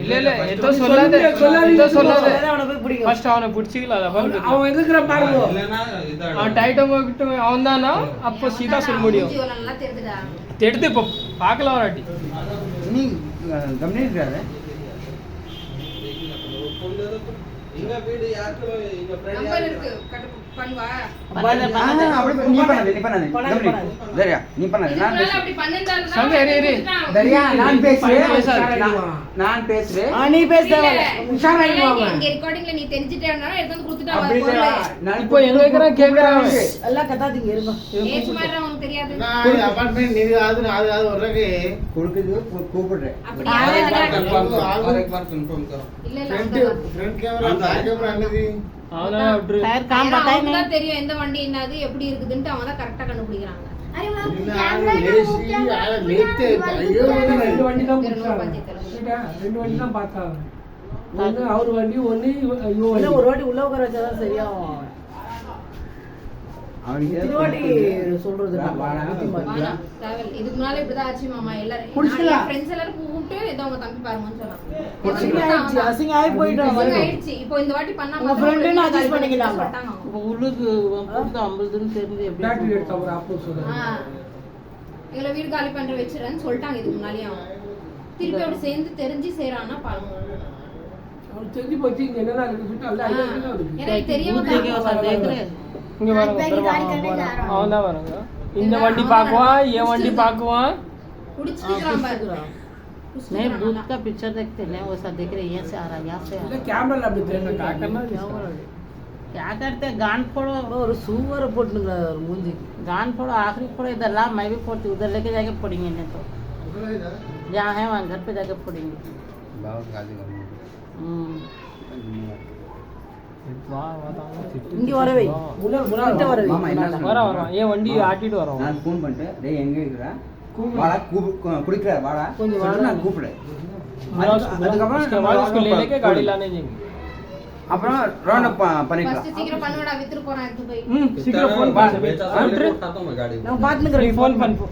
இல்ல இல்ல ஏதோ சொல்லாத அவனை போய் பிடிங்க ஃபர்ஸ்ட் அவனை பிடிச்சிக்கல அவன் எதுக்குற பாருங்க அவன் டைட்டா போயிட்டு அவன் தானா அப்போ சீதா சொல்ல முடியும் நல்லா தெரியுதுடா தெரியுது இப்போ பார்க்கல வராட்டி நீ கவனிக்கிறாரு இங்க வீடு யாருக்குள்ள இங்க ஃப்ரெண்ட் நம்பர் இருக்கு பண்ணுவா நீ பண்ணாதே தரியா நீ பண்ணாதே நான் அப்படி பண்ணேன்டா சங்க இரு தரியா நான் பேசுறேன் நீ பேசுடா உஷாரா இருங்க இங்க ரெக்கார்டிங்ல நீ தெரிஞ்சிட்டேனா எடுத்து கொடுத்துட்டா வா நான் இப்போ எங்க இருக்கற கேக்குறான் எல்லாம் கத்தாதீங்க இருங்க ஏஜ் மாறற உனக்கு தெரியாது நான் அபார்ட்மெண்ட் நீ அது வரக்கு கொடுக்குது கூப்பிடுறேன் அப்படி யாரே कंफर्म करो இல்ல இல்ல फ्रंट कैमरा बैक कैमरा என்னது அவனா விட்டு टायर काम बताए नहीं தான் தெரியும் எந்த வண்டி என்னது எப்படி இருக்குதுன்னு அவங்க தான் கரெக்ட்டா கண்டுபிடிக்கறாங்க ரெண்டு வண்டி தான் ரெண்டு வண்டி தான் பார்த்தாங்க ஒன்னு அவர் வண்டி ஒன்னு இவன் ஒரு வாட்டி உள்ள உட்கார வச்சாதான் சரியாகும் அவனுக்கு வாட்டி சொல்றது டிராவல் இதுக்கு முன்னால இப்படி தான் ஆச்சு மாமா எல்லாரும் புடிச்சலாம் ஃப்ரெண்ட்ஸ் எல்லாரும் கூப்பிட்டு ஏதோ அவங்க தம்பி பாருங்கன்னு சொன்னாங்க அசிங்க ஆகி போயிட்டோம் ஆயிடுச்சு இப்போ இந்த வாட்டி பண்ணா உங்க ஃப்ரெண்ட் அட்ஜஸ்ட் பண்ணிக்கலாம் சொல்லிட்டாங்க உள்ளுக்கு கூப்பிட்டு 50ன்னு தெரிஞ்சு எப்படி பேட்டரி எடுத்த ஒரு அப்போ சொல்றாங்க எங்களை வீடு காலி பண்ற வெச்சிரன்னு சொல்லிட்டாங்க இதுக்கு முன்னாலே அவன் திருப்பி அப்படி சேர்ந்து தெரிஞ்சு சேரானா பாருங்க அவன் தெரிஞ்சு போச்சு இங்க என்னடா இருக்கு சொல்லிட்டு அல்ல ஐடியா இருக்கு எனக்கு தெரியாம இங்க வரங்க அவன் தான் வரங்க இந்த வண்டி பாக்குவான் ஏன் வண்டி பாக்குவான் குடிச்சிட்டான் பாரு नहीं भूत का पिक्चर देखते नहीं वैसा देख रहे यहाँ से आ रहा है यहाँ से आ रहा है कैमरा ला भी तेरे क्या करना क्या करते हैं गान फोड़ो और सुअर फोड़ने और मुंजी गान फोड़ो आखिरी फोड़ो इधर ला मैं भी फोड़ती उधर लेके जाके फोड़ेंगे नहीं तो जहाँ है वहाँ घर पे जाके फोड़ेंगे बहुत गाली இங்க வரவே கிட்ட வரவே மாமா என்ன வர ஏன் வண்டி ஆட்டிட்டு வரோம் நான் ஃபோன் பண்ணிட்டு டேய் எங்க இருக்கற வாடா குடிக்கற வாடா கொஞ்சம் வாடா நான் கூப்பிடு அதுக்கப்புறம் उसके बाद उसको ले लेके गाड़ी लाने जाएंगे அப்புறம் ரவுண்ட் அப் பண்ணிக்கலாம் ஃபர்ஸ்ட் சீக்கிரம் பண்ணுடா வித்துட்டு போறான் எடுத்து போய் சீக்கிரம் ஃபோன் பண்ணு खाता हूं मैं गाड़ी நான் பாத்துக்கிறேன் ஃபோன் பண்ணு